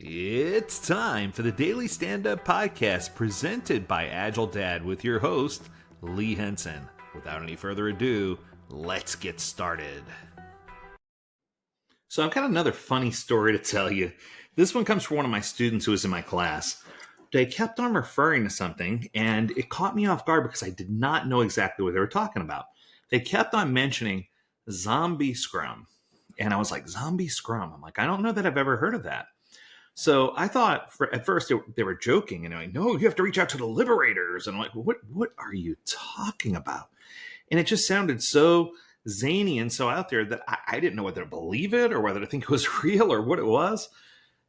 It's time for the Daily Stand Up Podcast presented by Agile Dad with your host, Lee Henson. Without any further ado, let's get started. So I've got another funny story to tell you. This one comes from one of my students who was in my class. They kept on referring to something, and it caught me off guard because I did not know exactly what they were talking about. They kept on mentioning zombie Scrum. And I was like, zombie Scrum? I'm like, I don't know that I've ever heard of that. So I thought at first they were joking and like, no, you have to reach out to the liberators. And I'm like, what are you talking about? And it just sounded so zany and so out there that I didn't know whether to believe it or whether to think it was real or what it was.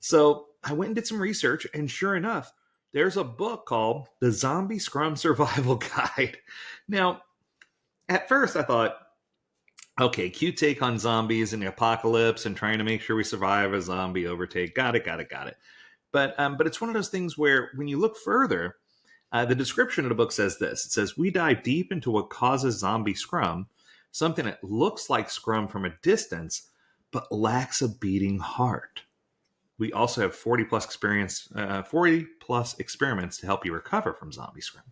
So I went and did some research, and sure enough, there's a book called The Zombie Scrum Survival Guide. Now, at first I thought, okay, cute take on zombies and the apocalypse and trying to make sure we survive a zombie overtake. Got it. But it's one of those things where when you look further, the description of the book says this. It says, we dive deep into what causes zombie Scrum, something that looks like Scrum from a distance, but lacks a beating heart. We also have 40 plus experiments to help you recover from zombie Scrum.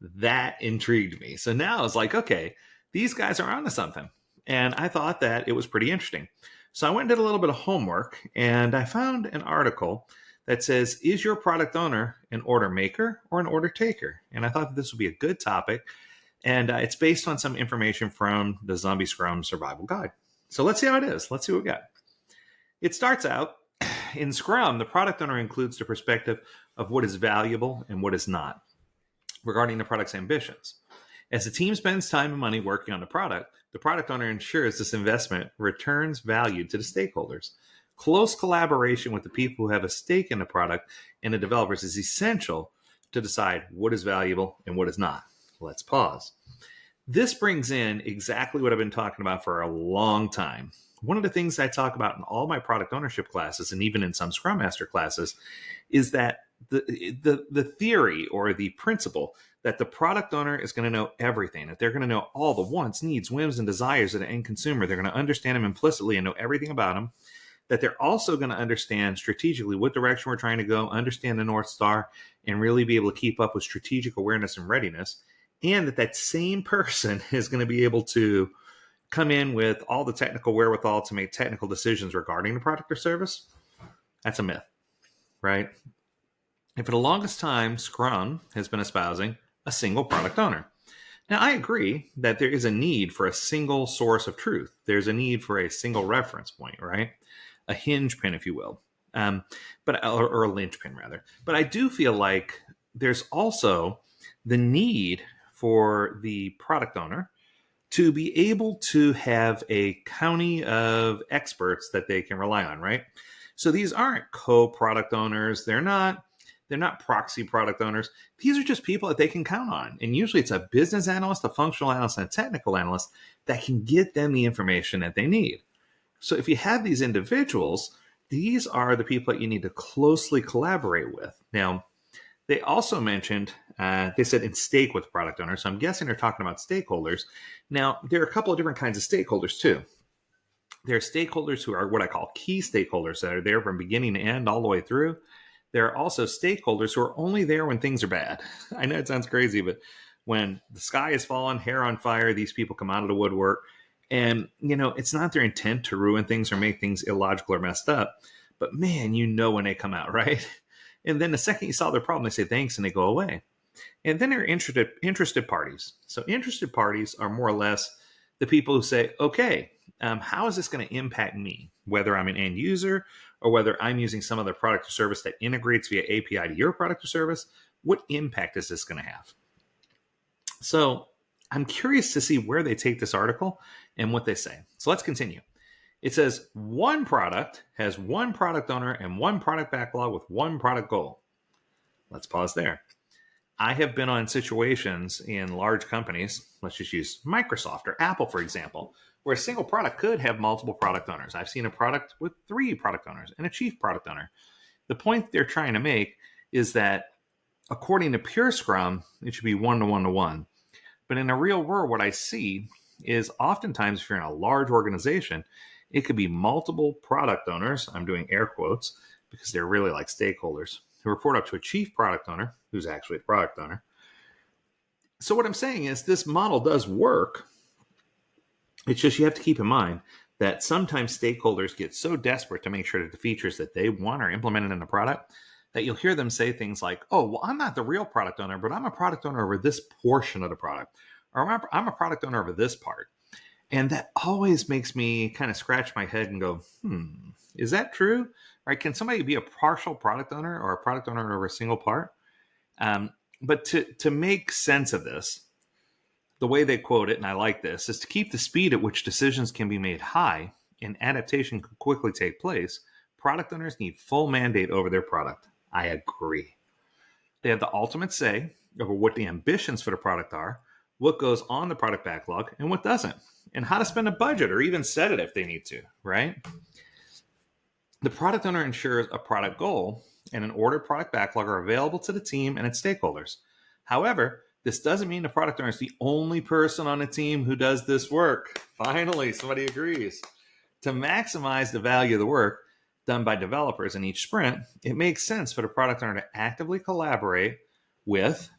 That intrigued me. So now I was like, okay, these guys are onto something. And I thought that it was pretty interesting. So I went and did a little bit of homework, and I found an article that says, is your product owner an order maker or an order taker? And I thought that this would be a good topic. And it's based on some information from the Zombie Scrum Survival Guide. So let's see how it is. Let's see what we got. It starts out, in Scrum, the product owner includes the perspective of what is valuable and what is not regarding the product's ambitions. As the team spends time and money working on the product owner ensures this investment returns value to the stakeholders. Close collaboration with the people who have a stake in the product and the developers is essential to decide what is valuable and what is not. Let's pause. This brings in exactly what I've been talking about for a long time. One of the things I talk about in all my product ownership classes, and even in some Scrum Master classes, is that the theory or the principle that the product owner is going to know everything, that they're going to know all the wants, needs, whims, and desires of the end consumer. They're going to understand them implicitly and know everything about them, that they're also going to understand strategically what direction we're trying to go, understand the North Star, and really be able to keep up with strategic awareness and readiness, and that same person is going to be able to come in with all the technical wherewithal to make technical decisions regarding the product or service. That's a myth, right? And for the longest time, Scrum has been espousing a single product owner. Now, I agree that there is a need for a single source of truth. There's a need for a single reference point, right? A hinge pin, if you will, or a linchpin, rather. But I do feel like there's also the need for the product owner to be able to have a county of experts that they can rely on, right? So these aren't co-product owners. They're not proxy product owners. These are just people that they can count on. And usually it's a business analyst, a functional analyst, and a technical analyst that can get them the information that they need. So if you have these individuals, these are the people that you need to closely collaborate with. Now, they also mentioned, they said in stake with product owners. So I'm guessing they're talking about stakeholders. Now, there are a couple of different kinds of stakeholders too. There are stakeholders who are what I call key stakeholders that are there from beginning to end all the way through. There are also stakeholders who are only there when things are bad. I know it sounds crazy, but when the sky is falling, hair on fire, these people come out of the woodwork. And, it's not their intent to ruin things or make things illogical or messed up. But man, when they come out, right? And then the second you solve their problem, they say thanks and they go away. And then there are interested parties. So interested parties are more or less the people who say, okay, how is this going to impact me? Whether I'm an end user or whether I'm using some other product or service that integrates via API to your product or service, what impact is this going to have? So I'm curious to see where they take this article and what they say. So let's continue. It says one product has one product owner and one product backlog with one product goal. Let's pause there. I have been on situations in large companies, let's just use Microsoft or Apple, for example, where a single product could have multiple product owners. I've seen a product with 3 product owners and a chief product owner. The point they're trying to make is that according to pure Scrum, it should be 1-to-1-to-1. But in the real world, what I see is oftentimes if you're in a large organization, it could be multiple product owners, I'm doing air quotes, because they're really like stakeholders who report up to a chief product owner, who's actually a product owner. So what I'm saying is this model does work. It's just you have to keep in mind that sometimes stakeholders get so desperate to make sure that the features that they want are implemented in the product that you'll hear them say things like, oh, well, I'm not the real product owner, but I'm a product owner over this portion of the product, or I'm a product owner over this part. And that always makes me kind of scratch my head and go, is that true? Right? Can somebody be a partial product owner or a product owner over a single part? But to make sense of this, the way they quote it, and I like this, is to keep the speed at which decisions can be made high and adaptation can quickly take place, product owners need full mandate over their product. I agree. They have the ultimate say over what the ambitions for the product are, what goes on the product backlog, and what doesn't, and how to spend a budget or even set it if they need to, right? The product owner ensures a product goal and an ordered product backlog are available to the team and its stakeholders. However, this doesn't mean the product owner is the only person on the team who does this work. Finally, somebody agrees. To maximize the value of the work done by developers in each sprint, it makes sense for the product owner to actively collaborate with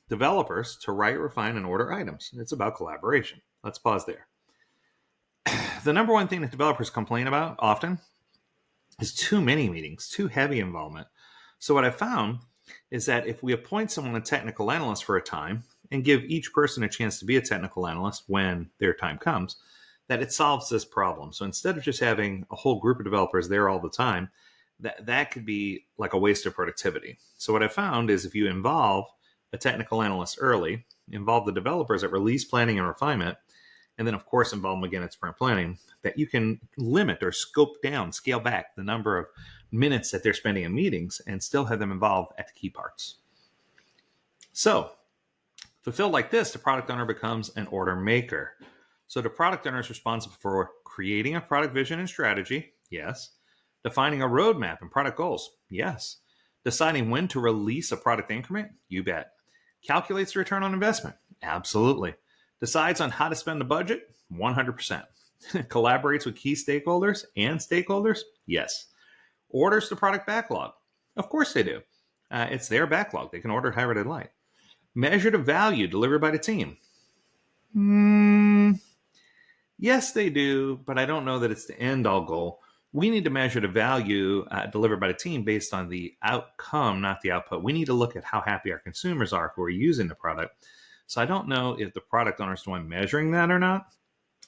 developers to write, refine, and order items. It's about collaboration. Let's pause there. The number one thing that developers complain about often is too many meetings, too heavy involvement. So what I found is that if we appoint someone a technical analyst for a time and give each person a chance to be a technical analyst when their time comes, that it solves this problem. So instead of just having a whole group of developers there all the time, that could be like a waste of productivity. So what I found is if you involve a technical analyst early, involve the developers at release planning and refinement, and then of course involve them again at sprint planning, that you can limit or scope down, scale back the number of minutes that they're spending in meetings and still have them involved at the key parts. So fulfilled like this, the product owner becomes an order maker. So the product owner is responsible for creating a product vision and strategy, yes. Defining a roadmap and product goals, yes. Deciding when to release a product increment, you bet. Calculates the return on investment, absolutely. Decides on how to spend the budget, 100%. Collaborates with key stakeholders and stakeholders, yes. Orders the product backlog, of course they do. It's their backlog, they can order however they like. Measure the value delivered by the team. Yes, they do, but I don't know that it's the end-all goal. We need to measure the value delivered by the team based on the outcome, not the output. We need to look at how happy our consumers are who are using the product. So I don't know if the product owner is the one measuring that or not,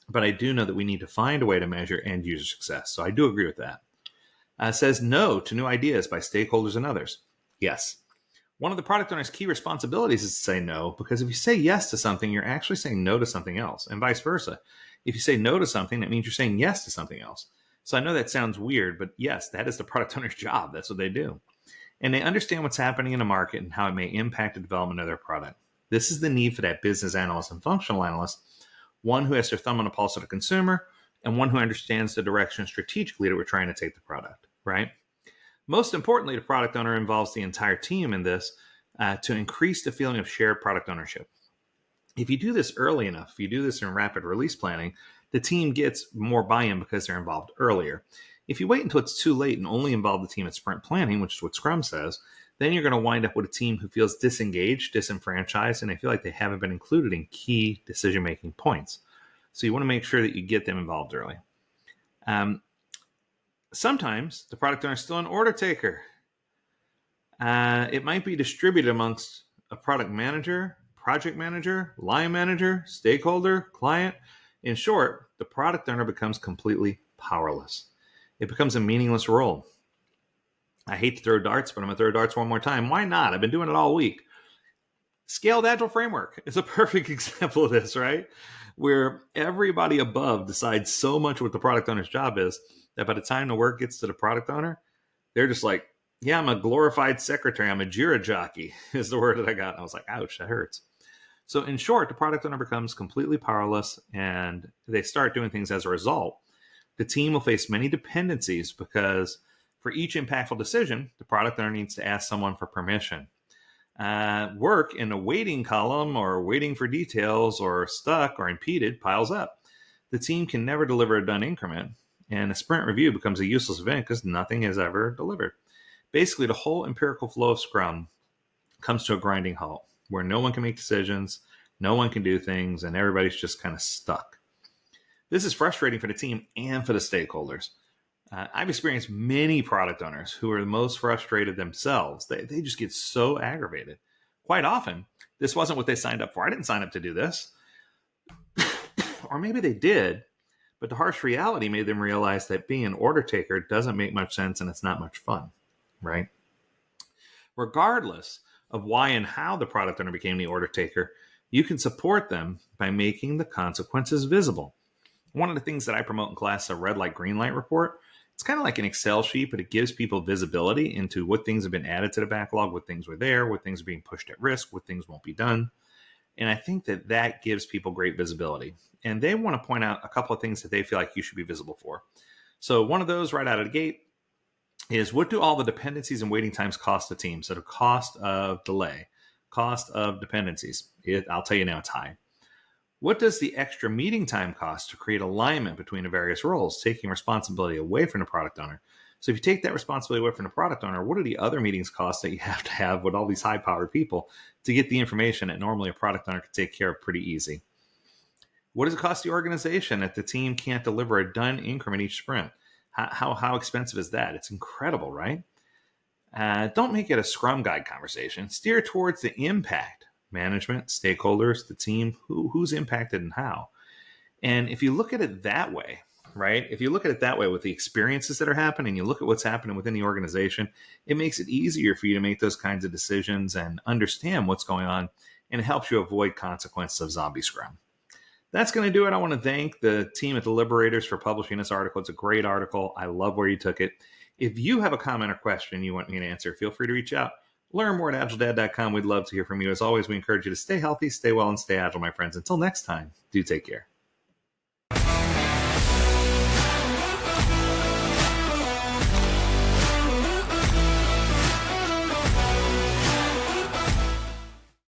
but I do know that we need to find a way to measure end user success. So I do agree with that. Says no to new ideas by stakeholders and others. Yes. One of the product owner's key responsibilities is to say no, because if you say yes to something, you're actually saying no to something else, and vice versa. If you say no to something, that means you're saying yes to something else. So I know that sounds weird, but yes, that is the product owner's job. That's what they do. And they understand what's happening in the market and how it may impact the development of their product. This is the need for that business analyst and functional analyst, one who has their thumb on the pulse of the consumer and one who understands the direction strategically that we're trying to take the product, right? Most importantly, the product owner involves the entire team in this to increase the feeling of shared product ownership. If you do this early enough, if you do this in rapid release planning, the team gets more buy-in because they're involved earlier. If you wait until it's too late and only involve the team at sprint planning, which is what Scrum says, then you're going to wind up with a team who feels disengaged, disenfranchised, and they feel like they haven't been included in key decision-making points. So you want to make sure that you get them involved early. Sometimes the product owner is still an order taker. It might be distributed amongst a product manager, project manager, line manager, stakeholder, client. In short, the product owner becomes completely powerless. It becomes a meaningless role. I hate to throw darts, but I'm going to throw darts one more time. Why not? I've been doing it all week. Scaled Agile Framework is a perfect example of this, right? Where everybody above decides so much what the product owner's job is that by the time the work gets to the product owner, they're just like, yeah, I'm a glorified secretary. I'm a Jira jockey is the word that I got. And I was like, ouch, that hurts. So in short, the product owner becomes completely powerless and they start doing things as a result. The team will face many dependencies because for each impactful decision, the product owner needs to ask someone for permission. Work in a waiting column or waiting for details or stuck or impeded piles up. The team can never deliver a done increment. and a sprint review becomes a useless event because nothing is ever delivered. Basically, the whole empirical flow of Scrum comes to a grinding halt where no one can make decisions, no one can do things, and everybody's just kind of stuck. This is frustrating for the team and for the stakeholders. I've experienced many product owners who are the most frustrated themselves. They just get so aggravated. Quite often, this wasn't what they signed up for. I didn't sign up to do this. Or maybe they did, but the harsh reality made them realize that being an order taker doesn't make much sense and it's not much fun, right? Regardless of why and how the product owner became the order taker, you can support them by making the consequences visible. One of the things that I promote in class is a red light, green light report. It's kind of like an Excel sheet, but it gives people visibility into what things have been added to the backlog, what things were there, what things are being pushed at risk, what things won't be done. And I think that that gives people great visibility. And they want to point out a couple of things that they feel like you should be visible for. So one of those right out of the gate is, what do all the dependencies and waiting times cost the team? So the cost of delay, cost of dependencies. I'll tell you now, it's high. What does the extra meeting time cost to create alignment between the various roles, taking responsibility away from the product owner? So if you take that responsibility away from the product owner, what are the other meetings costs that you have to have with all these high-powered people to get the information that normally a product owner could take care of pretty easy? What does it cost the organization that the team can't deliver a done increment each sprint? How expensive is that? It's incredible, right? Don't make it a Scrum Guide conversation. Steer towards the impact. Management, stakeholders, the team, who's impacted and how. And if you look at it that way, right? If you look at it that way with the experiences that are happening, you look at what's happening within the organization, it makes it easier for you to make those kinds of decisions and understand what's going on, and it helps you avoid consequences of zombie Scrum. That's going to do it. I want to thank the team at The Liberators for publishing this article. It's a great article. I love where you took it. If you have a comment or question you want me to answer, feel free to reach out. Learn more at agiledad.com. We'd love to hear from you. As always, we encourage you to stay healthy, stay well, and stay agile, my friends. Until next time, do take care.